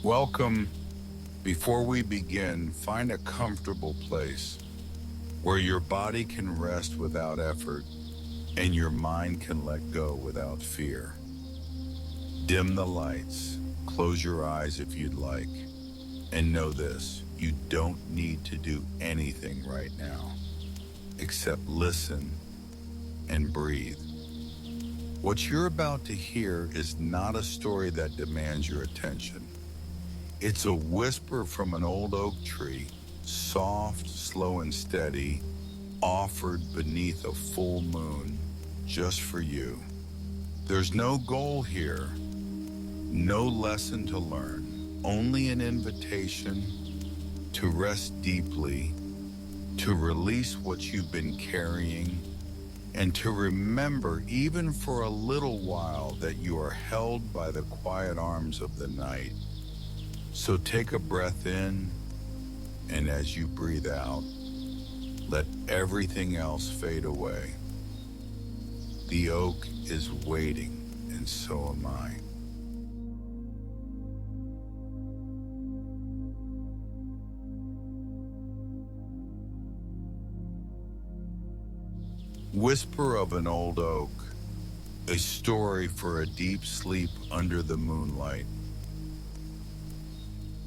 Welcome. Before we begin, find a comfortable place where your body can rest without effort and your mind can let go without fear. Dim the lights, close your eyes if you'd like, and know this, you don't need to do anything right now except listen and breathe. What you're about to hear is not a story that demands your attention. It's a whisper from an old oak tree, soft, slow, and steady, offered beneath a full moon just for you. There's no goal here, no lesson to learn, only an invitation to rest deeply, to release what you've been carrying, and to remember, even for a little while, that you are held by the quiet arms of the night. So take a breath in, and as you breathe out, let everything else fade away. The oak is waiting, and so am I. Whisper of an old oak, a story for a deep sleep under the moonlight.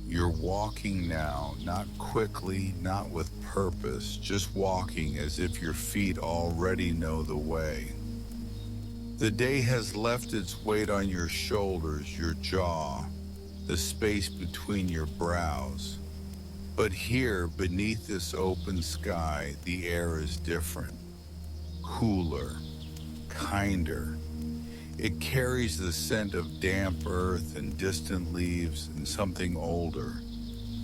You're walking now, not quickly, not with purpose, just walking as if your feet already know the way. The day has left its weight on your shoulders, your jaw, the space between your brows. But here, beneath this open sky, the air is different, cooler, kinder. It carries the scent of damp earth and distant leaves and something older,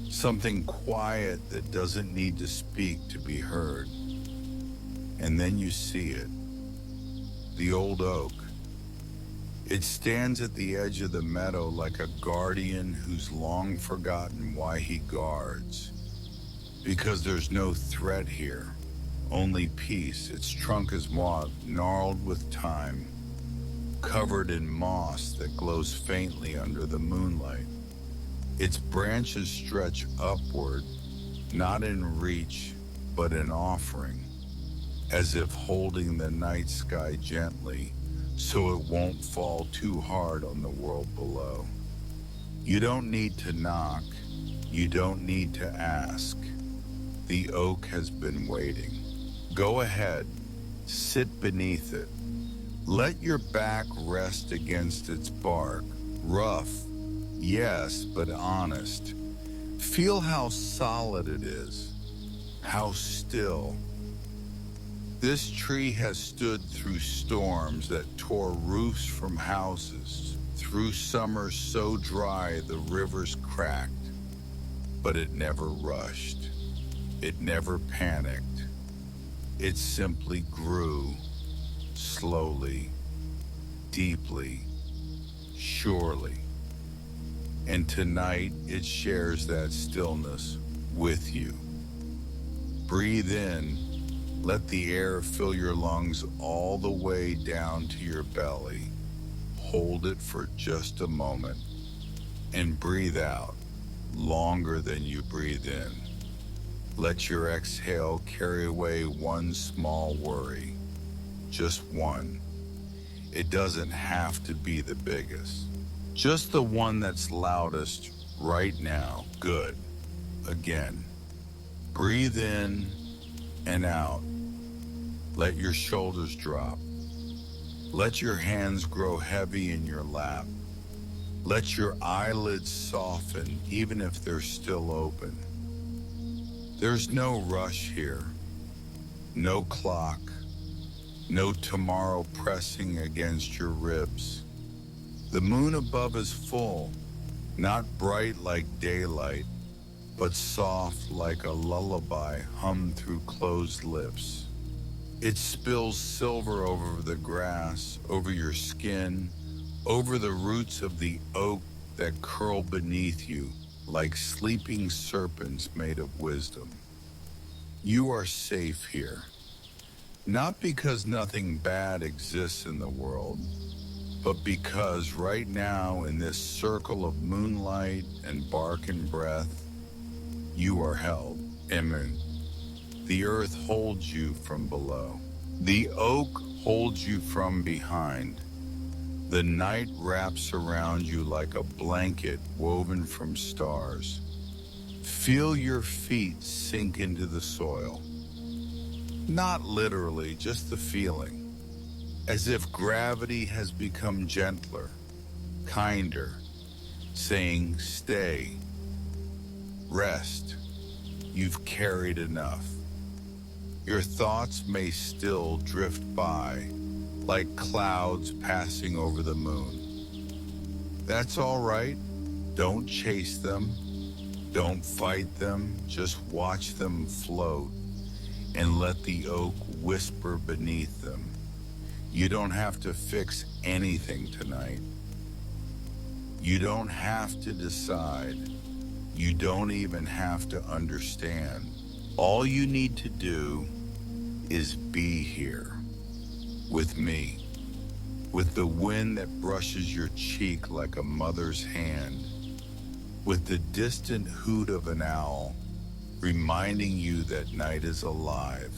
something quiet that doesn't need to speak to be heard. And then you see it, the old oak. It stands at the edge of the meadow like a guardian who's long forgotten why he guards. Because there's no threat here, only peace. Its trunk is gnarled with time, covered in moss that glows faintly under the moonlight. Its branches stretch upward, not in reach, but in offering, as if holding the night sky gently so it won't fall too hard on the world below. You don't need to knock, you don't need to ask. The oak has been waiting. Go ahead, sit beneath it. Let your back rest against its bark, rough, yes, but honest. Feel how solid it is, how still. This tree has stood through storms that tore roofs from houses, through summers so dry the rivers cracked, but it never rushed. It never panicked. It simply grew, slowly, deeply, surely. And tonight it shares that stillness with you. Breathe in, let the air fill your lungs all the way down to your belly. Hold it for just a moment and breathe out longer than you breathe in. Let your exhale carry away one small worry, just one. It doesn't have to be the biggest, just the one that's loudest right now. Good. Again, breathe in and out. Let your shoulders drop. Let your hands grow heavy in your lap. Let your eyelids soften, even if they're still open. There's no rush here, no clock, no tomorrow pressing against your ribs. The moon above is full, not bright like daylight, but soft like a lullaby hummed through closed lips. It spills silver over the grass, over your skin, over the roots of the oak that curl beneath you like sleeping serpents made of wisdom. You are safe here, not because nothing bad exists in the world, but because right now in this circle of moonlight and bark and breath, you are held. Amen. The earth holds you from below. The oak holds you from behind. The night wraps around you like a blanket woven from stars. Feel your feet sink into the soil. Not literally, just the feeling. As if gravity has become gentler, kinder, saying, stay, rest, you've carried enough. Your thoughts may still drift by, like clouds passing over the moon. That's all right. Don't chase them. Don't fight them. Just watch them float and let the oak whisper beneath them. You don't have to fix anything tonight. You don't have to decide. You don't even have to understand. All you need to do is be here with me, with the wind that brushes your cheek like a mother's hand, with the distant hoot of an owl reminding you that night is alive,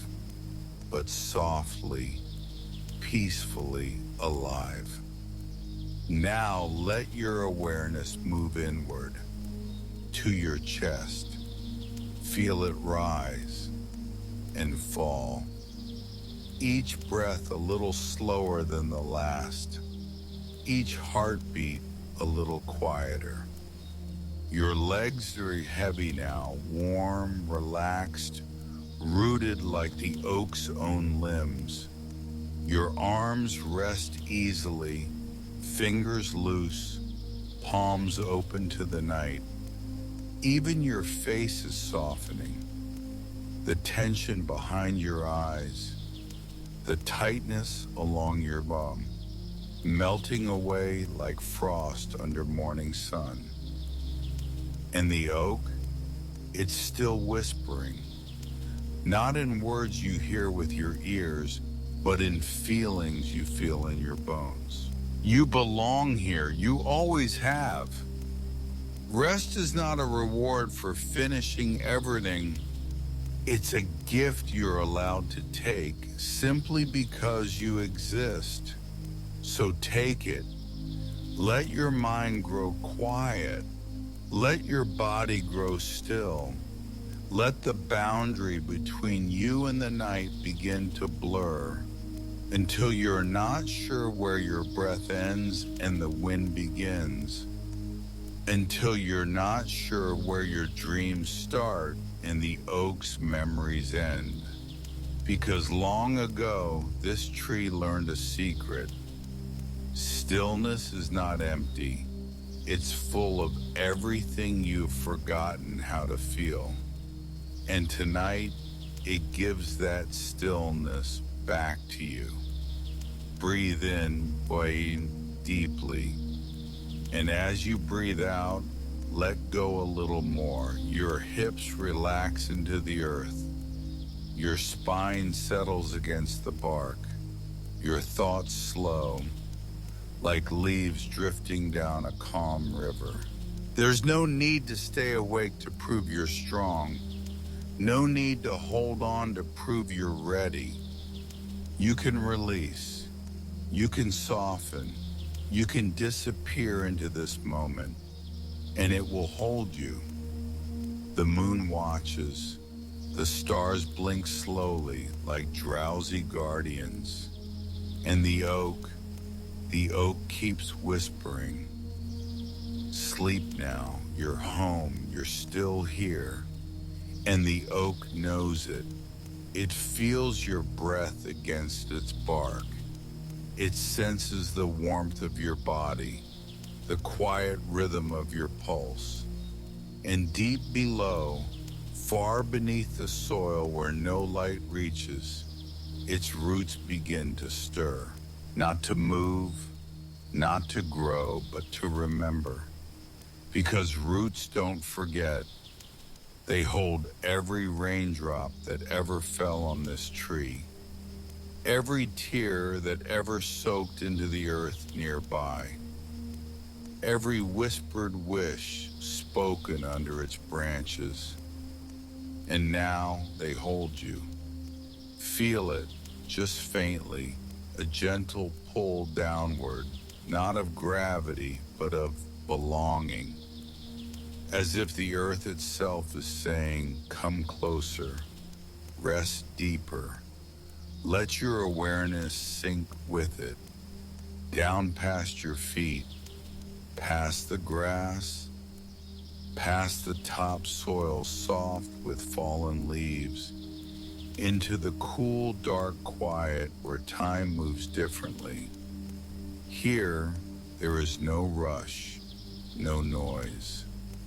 but softly, peacefully alive. Now let your awareness move inward to your chest. Feel it rise and fall. Each breath a little slower than the last. Each heartbeat a little quieter. Your legs are heavy now, warm, relaxed, rooted like the oak's own limbs. Your arms rest easily, fingers loose, palms open to the night. Even your face is softening. The tension behind your eyes, the tightness along your bum, melting away like frost under morning sun. And the oak, it's still whispering, not in words you hear with your ears, but in feelings you feel in your bones. You belong here, you always have. Rest is not a reward for finishing everything. It's a gift you're allowed to take simply because you exist. So take it. Let your mind grow quiet. Let your body grow still. Let the boundary between you and the night begin to blur until you're not sure where your breath ends and the wind begins. Until you're not sure where your dreams start and the oak's memories end. Because long ago, this tree learned a secret. Stillness is not empty. It's full of everything you've forgotten how to feel. And tonight, it gives that stillness back to you. Breathe in, deeply. And as you breathe out, let go a little more. Your hips relax into the earth. Your spine settles against the bark. Your thoughts slow, like leaves drifting down a calm river. There's no need to stay awake to prove you're strong. No need to hold on to prove you're ready. You can release. You can soften. You can disappear into this moment, and it will hold you. The moon watches. The stars blink slowly like drowsy guardians. And the oak keeps whispering. Sleep now, you're home, you're still here. And the oak knows it. It feels your breath against its bark. It senses the warmth of your body, the quiet rhythm of your pulse. And deep below, far beneath the soil where no light reaches, its roots begin to stir. Not to move, not to grow, but to remember. Because roots don't forget. They hold every raindrop that ever fell on this tree. every tear that ever soaked into the earth nearby, every whispered wish spoken under its branches. And now they hold you. Feel it, just faintly, a gentle pull downward, not of gravity, but of belonging, as if the earth itself is saying, come closer, rest deeper. Let your awareness sink with it, down past your feet, past the grass, past the topsoil soft with fallen leaves, into the cool, dark quiet where time moves differently. Here, there is no rush, no noise,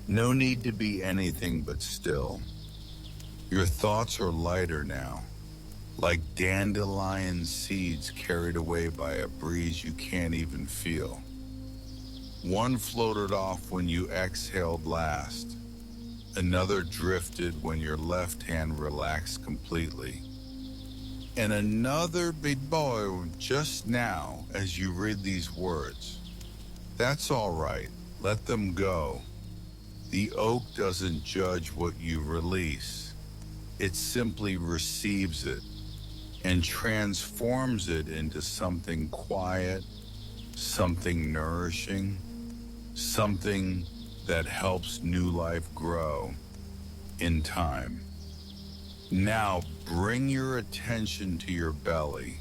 no need to be anything but still. Your thoughts are lighter now, like dandelion seeds carried away by a breeze you can't even feel. One floated off when you exhaled last. Another drifted when your left hand relaxed completely. And another big boy just now as you read these words. That's all right. Let them go. The oak doesn't judge what you release. It simply receives it and transforms it into something quiet, something nourishing, something that helps new life grow in time. Now bring your attention to your belly,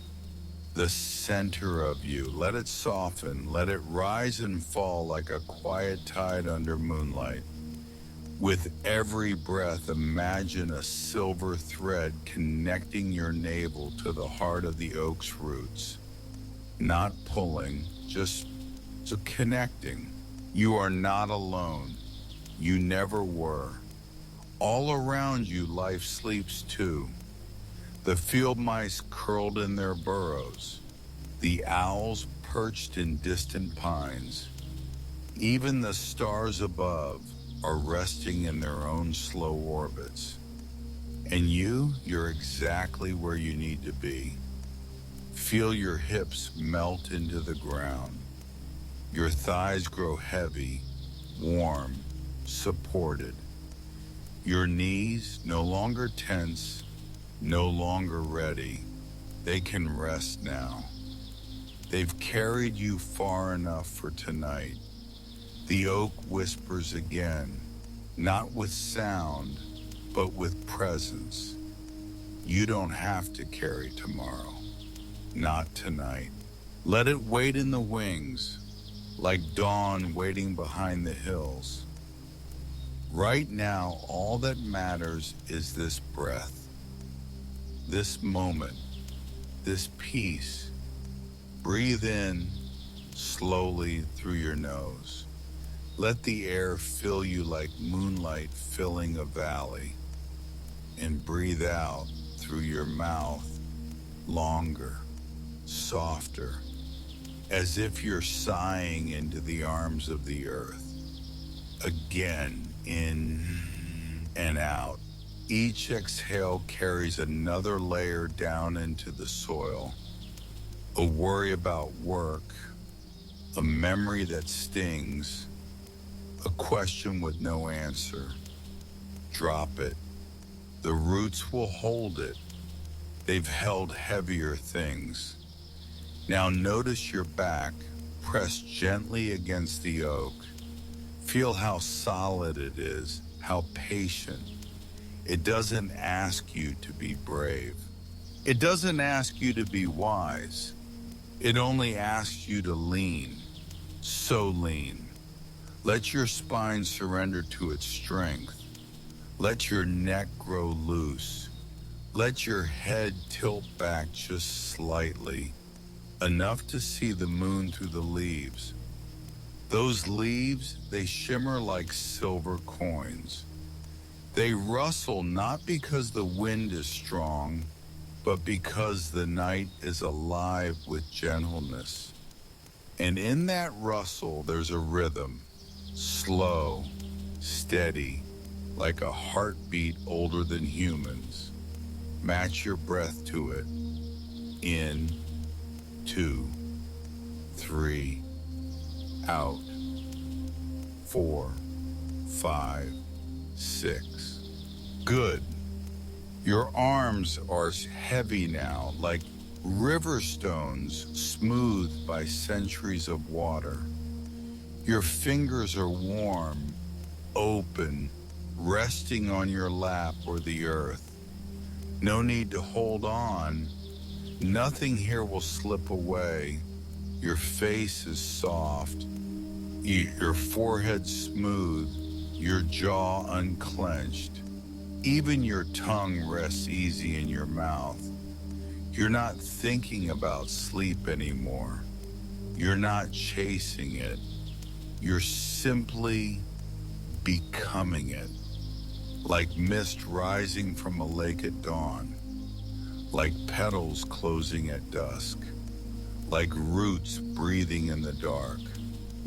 the center of you. Let it soften, let it rise and fall like a quiet tide under moonlight. With every breath, imagine a silver thread connecting your navel to the heart of the oak's roots. Not pulling, just connecting. You are not alone. You never were. All around you, life sleeps too. The field mice curled in their burrows. The owls perched in distant pines. Even the stars above are resting in their own slow orbits. And you're exactly where you need to be. Feel your hips melt into the ground. Your thighs grow heavy, warm, supported. Your knees no longer tense, no longer ready. They can rest now. They've carried you far enough for tonight. The oak whispers again, not with sound, but with presence. You don't have to carry tomorrow, not tonight. Let it wait in the wings, like dawn waiting behind the hills. Right now, all that matters is this breath, this moment, this peace. Breathe in slowly through your nose. Let the air fill you like moonlight filling a valley. And breathe out through your mouth, longer, softer, as if you're sighing into the arms of the earth. Again, in and out. Each exhale carries another layer down into the soil. A worry about work, a memory that stings, a question with no answer. Drop it. The roots will hold it. They've held heavier things. Now notice your back, press gently against the oak. Feel how solid it is, how patient. It doesn't ask you to be brave. It doesn't ask you to be wise. It only asks you to lean, so lean. Let your spine surrender to its strength. Let your neck grow loose. Let your head tilt back just slightly, enough to see the moon through the leaves. Those leaves, they shimmer like silver coins. They rustle not because the wind is strong, but because the night is alive with gentleness. And in that rustle, there's a rhythm, slow, steady, like a heartbeat older than humans. Match your breath to it. In, 2, 3, out, 4, 5, 6. Good. Your arms are heavy now, like river stones smoothed by centuries of water. Your fingers are warm, open, resting on your lap or the earth. No need to hold on. Nothing here will slip away. Your face is soft, your forehead smooth, your jaw unclenched. Even your tongue rests easy in your mouth. You're not thinking about sleep anymore. You're not chasing it. You're simply becoming it. Like mist rising from a lake at dawn. Like petals closing at dusk. Like roots breathing in the dark.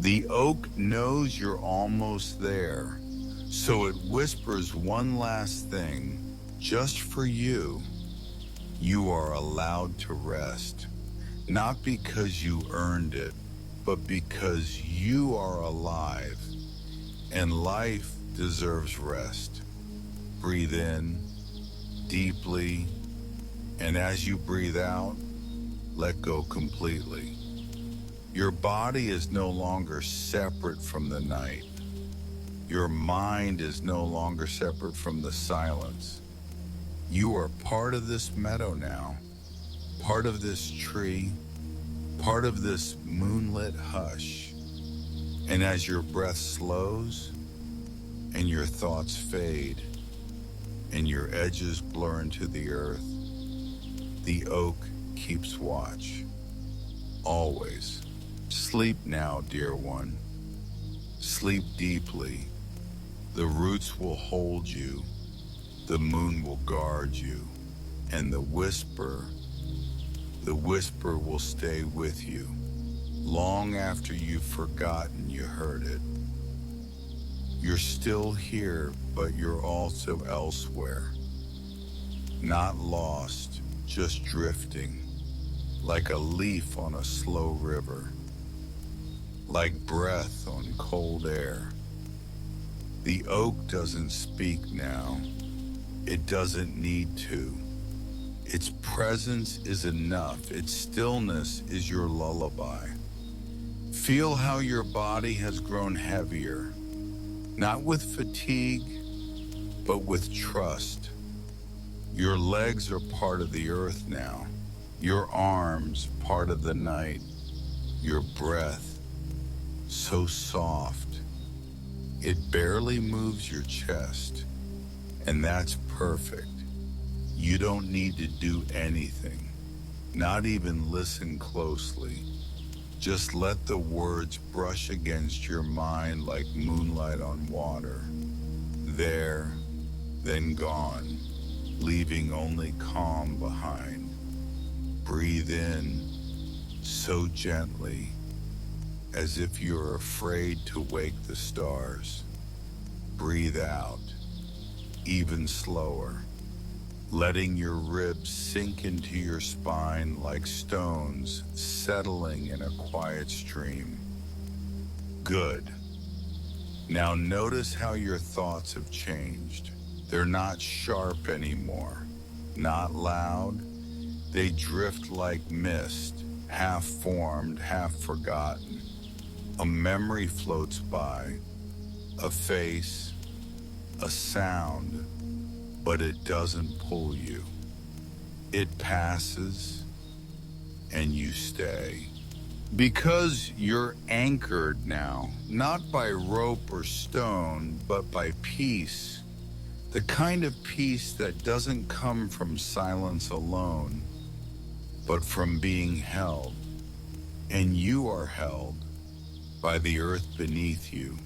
The oak knows you're almost there, so it whispers one last thing, just for you. You are allowed to rest, not because you earned it, but because you are alive, and life deserves rest. Breathe in deeply, and as you breathe out, let go completely. Your body is no longer separate from the night. Your mind is no longer separate from the silence. You are part of this meadow now, part of this tree, part of this moonlit hush. And as your breath slows and your thoughts fade and your edges blur into the earth, the oak keeps watch, always. Sleep now, dear one. Sleep deeply. The roots will hold you. The moon will guard you. And the whisper will stay with you. Long after you've forgotten you heard it. You're still here, but you're also elsewhere. Not lost, just drifting. Like a leaf on a slow river. Like breath on cold air. The oak doesn't speak now. It doesn't need to. Its presence is enough. Its stillness is your lullaby. Feel how your body has grown heavier, not with fatigue, but with trust. Your legs are part of the earth now. Your arms part of the night. Your breath so soft, it barely moves your chest, and that's perfect. You don't need to do anything, not even listen closely. Just let the words brush against your mind like moonlight on water. There, then gone, leaving only calm behind. Breathe in so gently, as if you're afraid to wake the stars. Breathe out, even slower, letting your ribs sink into your spine like stones settling in a quiet stream. Good. Now notice how your thoughts have changed. They're not sharp anymore, not loud. They drift like mist, half formed, half forgotten. A memory floats by, a face, a sound, but it doesn't pull you. It passes, and you stay. Because you're anchored now, not by rope or stone, but by peace. The kind of peace that doesn't come from silence alone, but from being held. And you are held by the earth beneath you,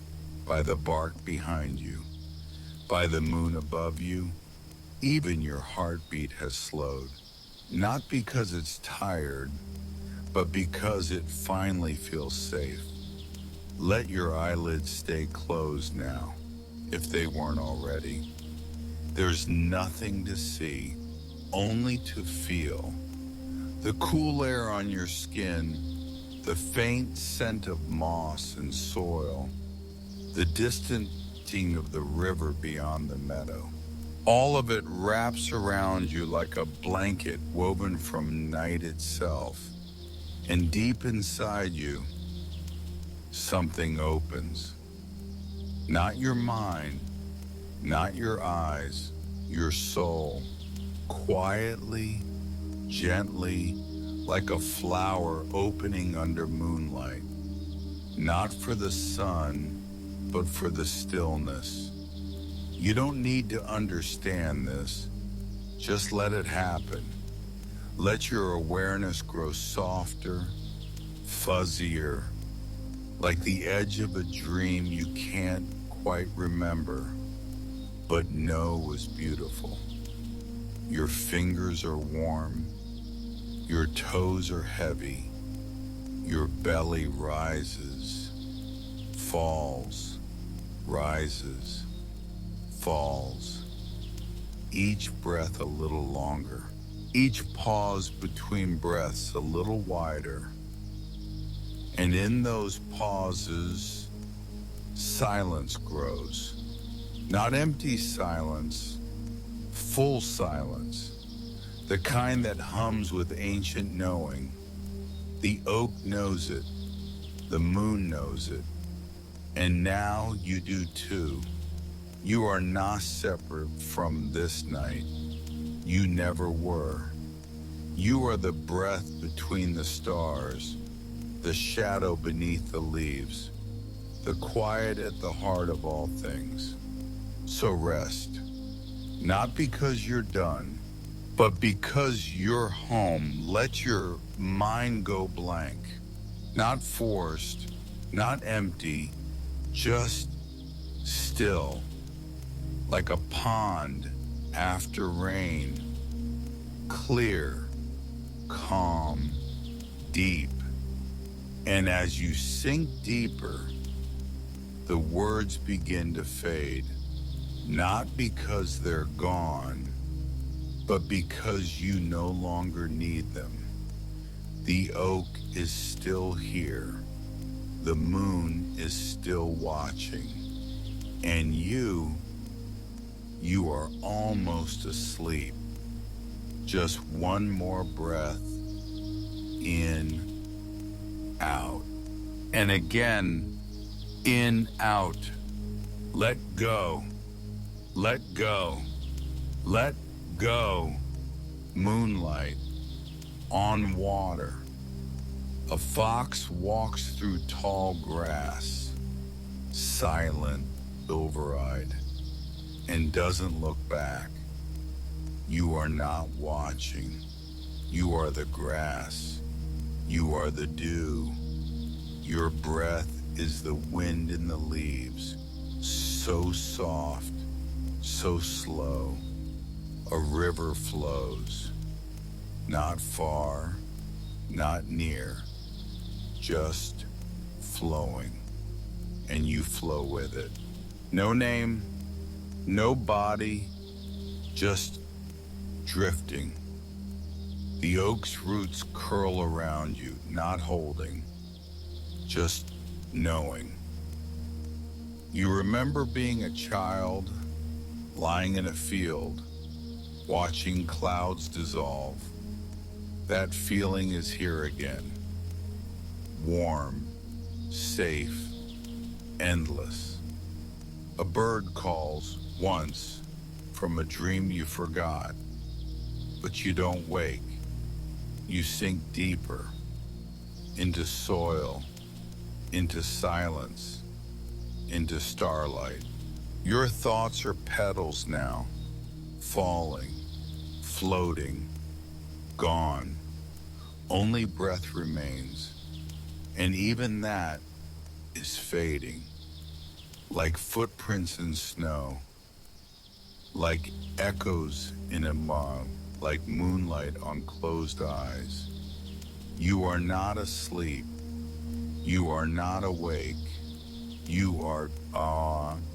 by the bark behind you, by the moon above you. Even your heartbeat has slowed, not because it's tired, but because it finally feels safe. Let your eyelids stay closed now, if they weren't already. There's nothing to see, only to feel. The cool air on your skin, the faint scent of moss and soil, the distant ting of the river beyond the meadow. All of it wraps around you like a blanket woven from night itself. And deep inside you, something opens. Not your mind, not your eyes, your soul. Quietly, gently, like a flower opening under moonlight. Not for the sun, but for the stillness. You don't need to understand this. Just let it happen. Let your awareness grow softer, fuzzier, like the edge of a dream you can't quite remember, but know was beautiful. Your fingers are warm, your toes are heavy, your belly rises, falls, rises, falls. Each breath a little longer, each pause between breaths a little wider. And in those pauses, silence grows. Not empty silence, full silence. The kind that hums with ancient knowing. The oak knows it, the moon knows it, and now you do too. You are not separate from this night. You never were. You are the breath between the stars, the shadow beneath the leaves, the quiet at the heart of all things. So rest, not because you're done, but because you're home. Let your mind go blank, not forced, not empty, just still, like a pond after rain, clear, calm, deep. And as you sink deeper, the words begin to fade, not because they're gone, but because you no longer need them. The oak is still here. The moon is still watching. And you are almost asleep. Just one more breath, in, out. And again, in, out. Let go, let go, let go. Moonlight, on water. A fox walks through tall grass, silent, silver-eyed, and doesn't look back. You are not watching. You are the grass. You are the dew. Your breath is the wind in the leaves, so soft, so slow. A river flows, not far, not near, just flowing, and you flow with it. No name, no body, just drifting. The oak's roots curl around you, not holding, just knowing. You remember being a child, lying in a field, watching clouds dissolve. That feeling is here again. Warm, safe, endless. A bird calls once from a dream you forgot, but you don't wake. You sink deeper into soil, into silence, into starlight. Your thoughts are petals now, falling, floating, gone. Only breath remains, and even that is fading, like footprints in snow, like echoes in a mug, like moonlight on closed eyes. You are not asleep. You are not awake. You are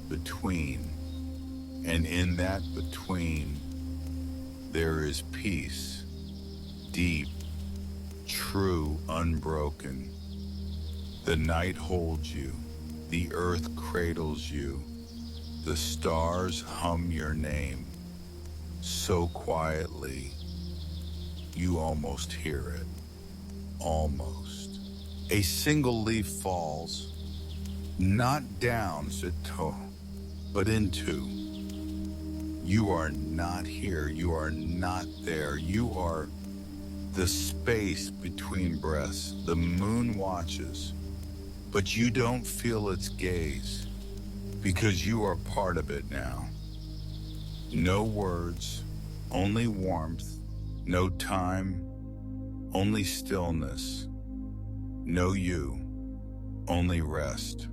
between. And in that between, there is peace, deep, true, unbroken. The night holds you, the earth cradles you, the stars hum your name so quietly you almost hear it. Almost. A single leaf falls, not down, but into. You are not here. You are not there. You are the space between breaths. The moon watches, but you don't feel its gaze because you are part of it now. No words, only warmth, no time, only stillness. No you, only rest.